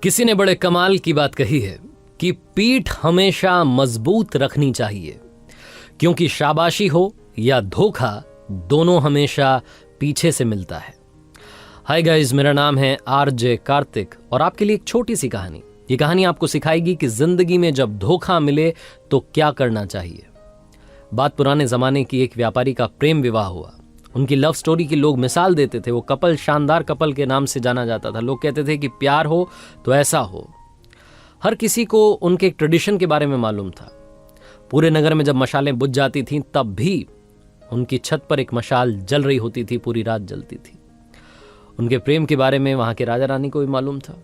किसी ने बड़े कमाल की बात कही है कि पीठ हमेशा मजबूत रखनी चाहिए, क्योंकि शाबाशी हो या धोखा दोनों हमेशा पीछे से मिलता है। हाय गाइस, मेरा नाम है आरजे कार्तिक और आपके लिए एक छोटी सी कहानी। ये कहानी आपको सिखाएगी कि जिंदगी में जब धोखा मिले तो क्या करना चाहिए। बात पुराने जमाने की एक व्यापारी का प्रेम विवाह हुआ। उनकी लव स्टोरी की लोग मिसाल देते थे। वो कपल शानदार कपल के नाम से जाना जाता था। लोग कहते थे कि प्यार हो तो ऐसा हो। हर किसी को उनके एक ट्रेडिशन के बारे में मालूम था। पूरे नगर में जब मशालें बुझ जाती थीं तब भी उनकी छत पर एक मशाल जल रही होती थी, पूरी रात जलती थी। उनके प्रेम के बारे में वहां के राजा रानी को भी मालूम था।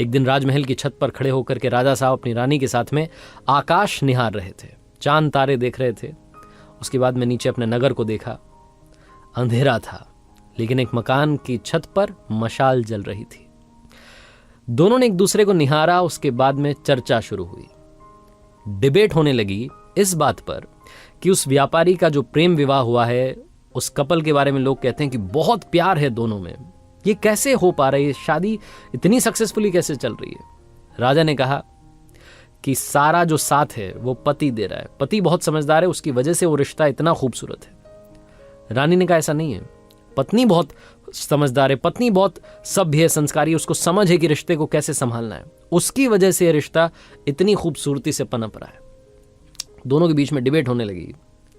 एक दिन राजमहल की छत पर खड़े होकर के राजा साहब अपनी रानी के साथ में आकाश निहार रहे थे, चांद तारे देख रहे थे। उसके बाद में नीचे अपने नगर को देखा। अंधेरा था, लेकिन एक मकान की छत पर मशाल जल रही थी। दोनों ने एक दूसरे को निहारा। उसके बाद में चर्चा शुरू हुई। डिबेट होने लगी इस बात पर कि उस व्यापारी का जो प्रेम विवाह हुआ है, उस कपल के बारे में लोग कहते हैं कि बहुत प्यार है दोनों में। ये कैसे हो पा रही है, शादी इतनी सक्सेसफुली कैसे चल रही है। राजा ने कहा कि सारा जो साथ है वो पति दे रहा है। पति बहुत समझदार है, उसकी वजह से वो रिश्ता इतना खूबसूरत है। रानी ने कहा ऐसा नहीं है, पत्नी बहुत समझदार है, पत्नी बहुत सभ्य है, संस्कारी है, उसको समझ है कि रिश्ते को कैसे संभालना है, उसकी वजह से रिश्ता इतनी खूबसूरती से पनप रहा है। दोनों के बीच में डिबेट होने लगी।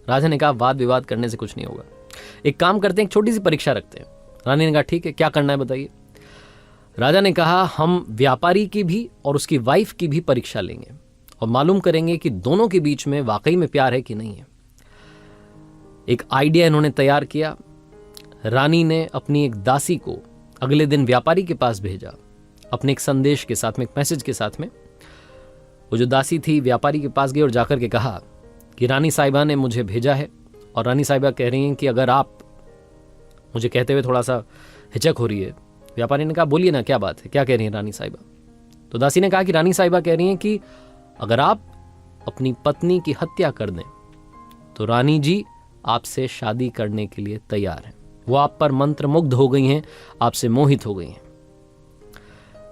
राजा ने कहा वाद विवाद करने से कुछ नहीं होगा, एक काम करते हैं, एक छोटी सी परीक्षा रखते हैं। रानी ने कहा ठीक है, क्या करना है बताइए। राजा ने कहा हम व्यापारी की भी और उसकी वाइफ की भी परीक्षा लेंगे और मालूम करेंगे कि दोनों के बीच में वाकई में प्यार है कि नहीं है। एक आइडिया इन्होंने तैयार किया। रानी ने अपनी एक दासी को अगले दिन व्यापारी के पास भेजा, अपने एक संदेश के साथ में, एक मैसेज के साथ में। वो जो दासी थी व्यापारी के पास गई और जाकर के कहा कि रानी साहिबा ने मुझे भेजा है और रानी साहिबा कह रही हैं कि अगर आप, मुझे कहते हुए थोड़ा सा हिचक हो रही है। व्यापारी ने कहा बोलिए ना, क्या बात है, क्या कह रही हैं रानी साहिबा। तो दासी ने कहा कि रानी साहिबा कह रही हैं कि अगर आप अपनी पत्नी की हत्या कर दें तो रानी जी आपसे शादी करने के लिए तैयार हैं। वो आप पर मंत्रमुग्ध हो गई हैं, आपसे मोहित हो गई हैं।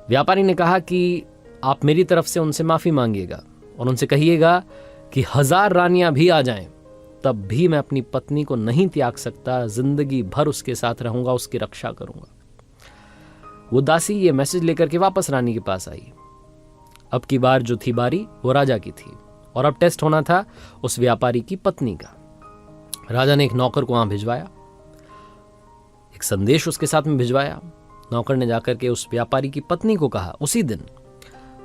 व्यापारी ने कहा कि आप मेरी तरफ से उनसे माफी मांगिएगा और उनसे कहिएगा कि 1000 रानियां भी आ जाएं तब भी मैं अपनी पत्नी को नहीं त्याग सकता, जिंदगी भर उसके साथ रहूंगा, उसकी रक्षा करूंगा। वो दासी ये मैसेज लेकर के वापस रानी के पास आई। अब की बार जो थी बारी वो राजा की थी और अब टेस्ट होना था उस व्यापारी की पत्नी का। राजा ने एक नौकर को वहां भिजवाया, एक संदेश उसके साथ में भिजवाया। नौकर ने जाकर के उस व्यापारी की पत्नी को कहा उसी दिन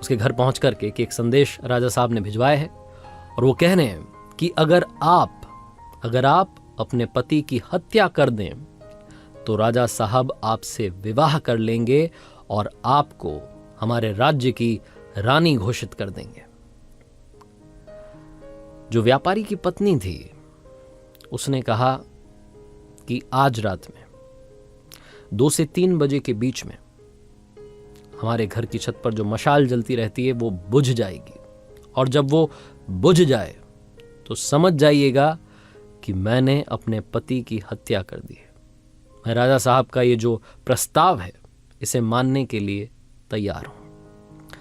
उसके घर पहुंच करके कि एक संदेश राजा साहब ने भिजवाया है और वो कह रहे हैं कि अगर आप अपने पति की हत्या कर दें तो राजा साहब आपसे विवाह कर लेंगे और आपको हमारे राज्य की रानी घोषित कर देंगे। जो व्यापारी की पत्नी थी उसने कहा कि आज रात में 2 से 3 बजे के बीच में हमारे घर की छत पर जो मशाल जलती रहती है वो बुझ जाएगी और जब वो बुझ जाए तो समझ जाइएगा कि मैंने अपने पति की हत्या कर दी है। मैं राजा साहब का ये जो प्रस्ताव है इसे मानने के लिए तैयार हूं।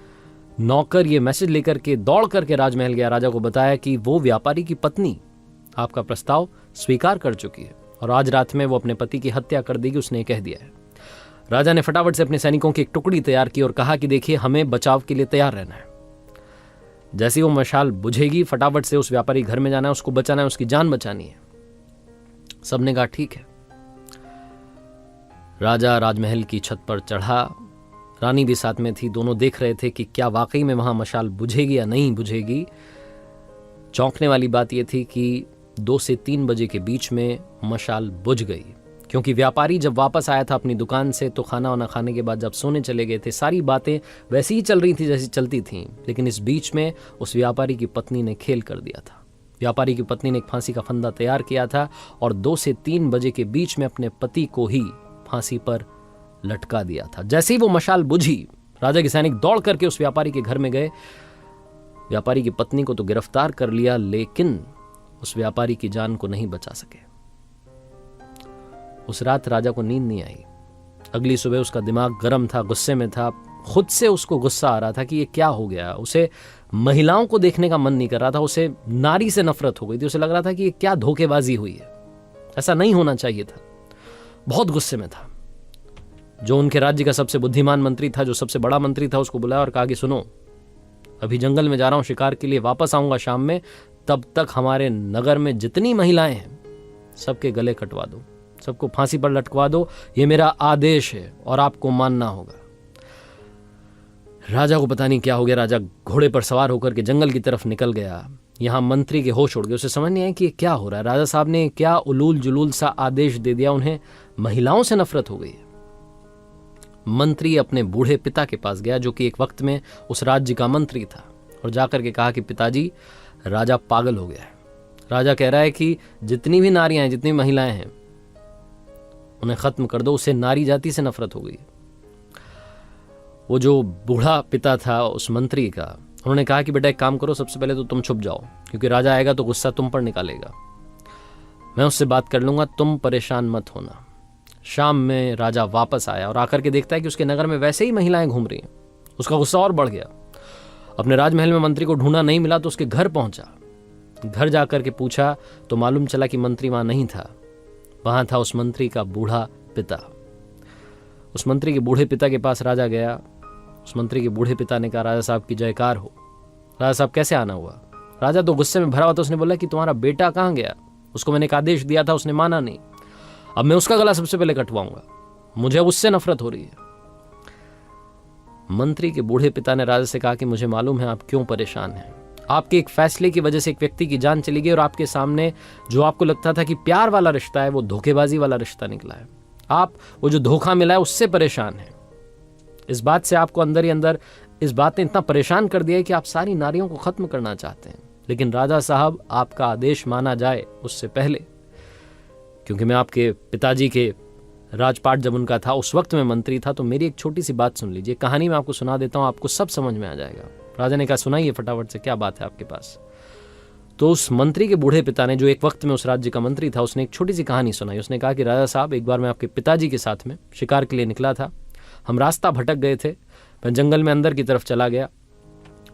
नौकर ये मैसेज लेकर के दौड़ करके राजमहल गया, राजा को बताया कि वो व्यापारी की पत्नी आपका प्रस्ताव स्वीकार कर चुकी है और आज रात में वो अपने पति की हत्या कर देगी, उसने कह दिया है। राजा ने फटाफट से अपने सैनिकों की एक टुकड़ी तैयार की और कहा कि देखिए हमें बचाव के लिए तैयार रहना है। जैसे वो मशाल बुझेगी फटाफट से उस व्यापारी घर में जाना है, उसको बचाना है, उसकी जान बचानी है। सबने कहा ठीक है। राजा राजमहल की छत पर चढ़ा, रानी भी साथ में थी। दोनों देख रहे थे कि क्या वाकई में वहां मशाल बुझेगी या नहीं बुझेगी। चौंकने वाली बात यह थी कि 2 से 3 बजे के बीच में मशाल बुझ गई, क्योंकि व्यापारी जब वापस आया था अपनी दुकान से तो खाना वाना खाने के बाद जब सोने चले गए थे, सारी बातें वैसी ही चल रही थी जैसी चलती थीं। लेकिन इस बीच में उस व्यापारी की पत्नी ने खेल कर दिया था। व्यापारी की पत्नी ने एक फांसी का फंदा तैयार किया था और 2 से 3 बजे के बीच में अपने पति को ही फांसी पर लटका दिया था। जैसे ही वो मशाल बुझी, राजा के सैनिक दौड़ करके उस व्यापारी के घर में गए। व्यापारी की पत्नी को तो गिरफ्तार कर लिया, लेकिन उस व्यापारी की जान को नहीं बचा सके। उस रात राजा को नींद नहीं आई। अगली सुबह उसका दिमाग गर्म था, गुस्से में था, खुद से उसको गुस्सा आ रहा था कि ये क्या हो गया। उसे महिलाओं को देखने का मन नहीं कर रहा था, उसे नारी से नफरत हो गई थी। उसे लग रहा था कि ये क्या धोखेबाजी हुई है, ऐसा नहीं होना चाहिए था। बहुत गुस्से में था। जो उनके राज्य का सबसे बुद्धिमान मंत्री था, जो सबसे बड़ा मंत्री था, उसको बुलाया और कहा कि सुनो, अभी जंगल में जा रहा हूं शिकार के लिए, वापस आऊंगा शाम में, तब तक हमारे नगर में जितनी महिलाएं हैं सबके गले कटवा दो, सबको फांसी पर लटकवा दो, ये मेरा आदेश है और आपको मानना होगा। राजा को पता नहीं क्या हो गया। राजा घोड़े पर सवार होकर के जंगल की तरफ निकल गया। यहां मंत्री के होश उड़ गए। उसे समझ नहीं आया कि ये क्या हो रहा है। राजा साहब ने क्या उलूल जुलूल सा आदेश दे दिया, उन्हें महिलाओं से नफरत हो गई। मंत्री अपने बूढ़े पिता के पास गया, जो कि एक वक्त में उस राज्य का मंत्री था, और जाकर के कहा कि पिताजी, राजा पागल हो गया है। राजा कह रहा है कि जितनी भी नारियां हैं, जितनी महिलाएं हैं, उन्हें खत्म कर दो। उसे नारी जाति से नफरत हो गई। वो जो बूढ़ा पिता था उस मंत्री का, उन्होंने कहा कि बेटा एक काम करो, सबसे पहले तो तुम छुप जाओ, क्योंकि राजा आएगा तो गुस्सा तुम पर निकालेगा। मैं उससे बात कर लूंगा, तुम परेशान मत होना। शाम में राजा वापस आया और आकर के देखता है कि उसके नगर में वैसे ही महिलाएं घूम रही हैं। उसका गुस्सा और बढ़ गया। अपने राजमहल में मंत्री को ढूंढा, नहीं मिला तो उसके घर पहुंचा। घर जाकर के पूछा तो मालूम चला कि मंत्री वहां नहीं था। वहां था उस मंत्री का बूढ़ा पिता। उस मंत्री के बूढ़े पिता के पास राजा गया। उस मंत्री के बूढ़े पिता ने कहा, राजा साहब की जयकार हो। राजा साहब कैसे आना हुआ? राजा तो गुस्से में भरा हुआ था। उसने बोला कि तुम्हारा बेटा कहां गया? उसको मैंने एक आदेश दिया था, उसने माना नहीं। अब मैं उसका गला सबसे पहले कटवाऊंगा, मुझे उससे नफरत हो रही है। मंत्री के बूढ़े पिता ने राजा से कहा कि मुझे मालूम है आप क्यों परेशान हैं। आपके एक फैसले की वजह से एक व्यक्ति की जान चली गई, और आपके सामने जो आपको लगता था कि प्यार वाला रिश्ता है, वो धोखेबाजी वाला रिश्ता निकला है। आप वो जो धोखा मिला है उससे परेशान हैं। इस बात से आपको अंदर ही अंदर इस बात ने इतना परेशान कर दिया है कि आप सारी नारियों को खत्म करना चाहते हैं। लेकिन राजा साहब, आपका आदेश माना जाए उससे पहले, क्योंकि मैं आपके पिताजी के राजपाट जब उनका था, उस वक्त मैं मंत्री था, तो मेरी एक छोटी सी बात सुन लीजिए। कहानी मैं आपको सुना देता हूं, आपको सब समझ में आ जाएगा। राजा ने कहा, सुनाइए फटाफट से, क्या बात है आपके पास? तो उस मंत्री के बूढ़े पिता ने, जो एक वक्त में उस राज्य का मंत्री था, उसने एक छोटी सी कहानी सुनाई। उसने कहा कि राजा साहब, एक बार मैं आपके पिताजी के साथ में शिकार के लिए निकला था। हम रास्ता भटक गए थे। मैं जंगल में अंदर की तरफ चला गया,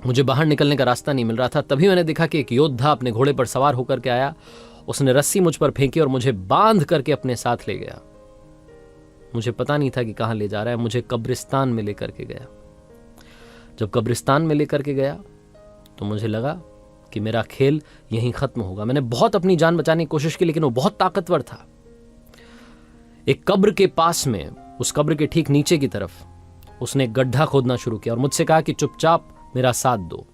मुझे बाहर निकलने का रास्ता नहीं मिल रहा था। तभी मैंने देखा कि एक योद्धा अपने घोड़े पर सवार होकर के आया। उसने रस्सी मुझ पर फेंकी और मुझे बांध करके अपने साथ ले गया। मुझे पता नहीं था कि कहां ले जा रहा है। मुझे कब्रिस्तान में लेकर के गया। जब कब्रिस्तान में लेकर के गया तो मुझे लगा कि मेरा खेल यहीं खत्म होगा। मैंने बहुत अपनी जान बचाने की कोशिश की, लेकिन वो बहुत ताकतवर था। एक कब्र के पास में, उस कब्र के ठीक नीचे की तरफ, उसने एक गड्ढा खोदना शुरू किया और मुझसे कहा कि चुपचाप मेरा साथ दो।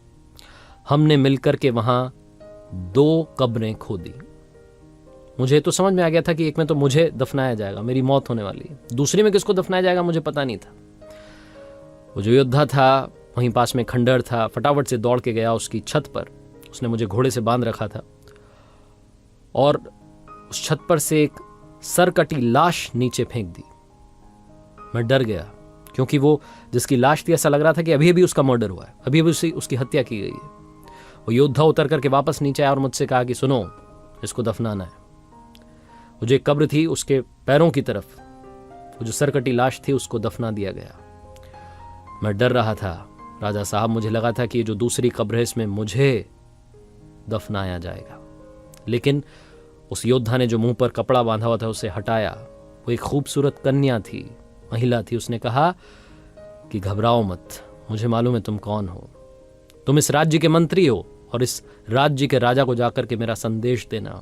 हमने मिलकर के वहां 2 कब्रें खोदी। मुझे तो समझ में आ गया था कि एक में तो मुझे दफनाया जाएगा, मेरी मौत होने वाली है। दूसरी में किसको दफनाया जाएगा मुझे पता नहीं था। वो जो योद्धा था, वहीं पास में खंडहर था। फटाफट से दौड़ के गया उसकी छत पर। उसने मुझे घोड़े से बांध रखा था और उस छत पर से एक सरकटी लाश नीचे फेंक दी। मैं डर गया, क्योंकि वो जिसकी लाश थी, ऐसा लग रहा था कि अभी अभी उसका मर्डर हुआ है, अभी अभी उसकी हत्या की गई है। वो योद्धा उतर करके वापस नीचे आया और मुझसे कहा कि सुनो, इसको दफनाना है। वो जो एक कब्र थी, उसके पैरों की तरफ वो जो सरकटी लाश थी, उसको दफना दिया गया। मैं डर रहा था राजा साहब। मुझे लगा था कि ये जो दूसरी कब्र है, इसमें मुझे दफनाया जाएगा। लेकिन उस योद्धा ने जो मुंह पर कपड़ा बांधा हुआ था उसे हटाया। वो एक खूबसूरत कन्या थी, महिला थी। उसने कहा कि घबराओ मत, मुझे मालूम है तुम कौन हो। तुम इस राज्य के मंत्री हो और इस राज्य के राजा को जाकर के मेरा संदेश देना।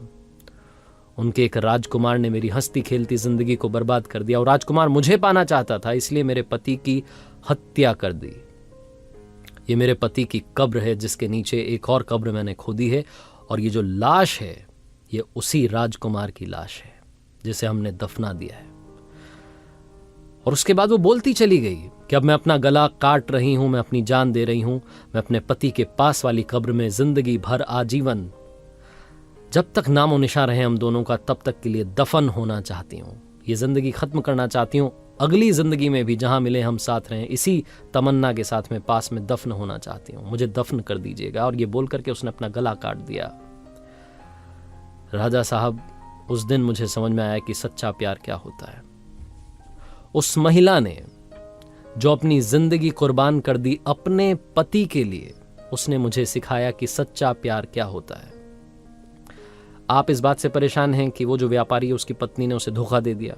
उनके एक राजकुमार ने मेरी हंसती खेलती जिंदगी को बर्बाद कर दिया, और राजकुमार मुझे पाना चाहता था, इसलिए मेरे पति की हत्या कर दी। ये मेरे पति की कब्र है, जिसके नीचे एक और कब्र मैंने खोदी है, और ये जो लाश है, ये उसी राजकुमार की लाश है जिसे हमने दफना दिया है। और उसके बाद वो बोलती चली गई कि अब मैं अपना गला काट रही हूं, मैं अपनी जान दे रही हूं, मैं अपने पति के पास वाली कब्र में जिंदगी भर आजीवन, जब तक नामो निशा रहे हम दोनों का, तब तक के लिए दफन होना चाहती हूं। ये जिंदगी खत्म करना चाहती हूं। अगली जिंदगी में भी जहां मिले हम साथ रहें, इसी तमन्ना के साथ में पास में दफन होना चाहती हूं। मुझे दफन कर दीजिएगा। और ये बोल करके उसने अपना गला काट दिया। राजा साहब, उस दिन मुझे समझ में आया कि सच्चा प्यार क्या होता है। उस महिला ने जो अपनी जिंदगी कुर्बान कर दी अपने पति के लिए, उसने मुझे सिखाया कि सच्चा प्यार क्या होता है। आप इस बात से परेशान हैं कि वो जो व्यापारी है उसकी पत्नी ने उसे धोखा दे दिया।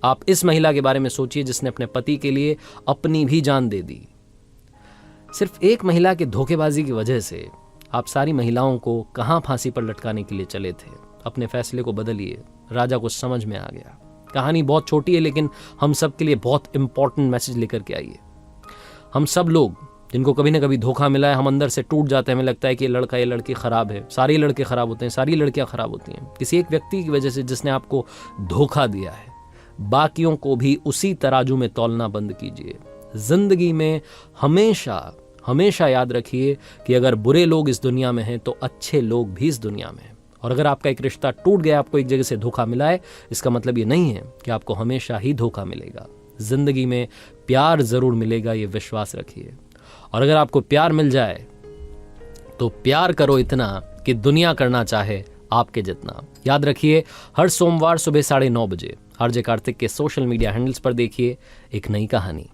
आप इस महिला के बारे में सोचिए जिसने अपने पति के लिए अपनी भी जान दे दी। सिर्फ एक महिला के धोखेबाजी की वजह से आप सारी महिलाओं को कहां फांसी पर लटकाने के लिए चले थे। अपने फैसले को बदलिए। राजा को समझ में आ गया। कहानी बहुत छोटी है लेकिन हम सब के लिए बहुत इंपॉर्टेंट मैसेज लेकर के आई है। हम सब लोग जिनको कभी ना कभी धोखा मिला है, हम अंदर से टूट जाते हैं। हमें लगता है कि ये लड़का ये लड़की खराब है। सारे लड़के खराब होते हैं, सारी लड़कियां खराब होती हैं। किसी एक व्यक्ति की वजह से जिसने आपको धोखा दिया है, बाकियों को भी उसी तराजू में तौलना बंद कीजिए। जिंदगी में हमेशा हमेशा याद रखिए कि अगर बुरे लोग इस दुनिया में हैं तो अच्छे लोग भी इस दुनिया में हैं। और अगर आपका एक रिश्ता टूट गया, आपको एक जगह से धोखा मिला है, इसका मतलब ये नहीं है कि आपको हमेशा ही धोखा मिलेगा। जिंदगी में प्यार जरूर मिलेगा, ये विश्वास रखिए। और अगर आपको प्यार मिल जाए तो प्यार करो इतना कि दुनिया करना चाहे आपके जितना। याद रखिए, हर सोमवार सुबह 9:30 बजे आरजे कार्तिक के सोशल मीडिया हैंडल्स पर देखिए एक नई कहानी।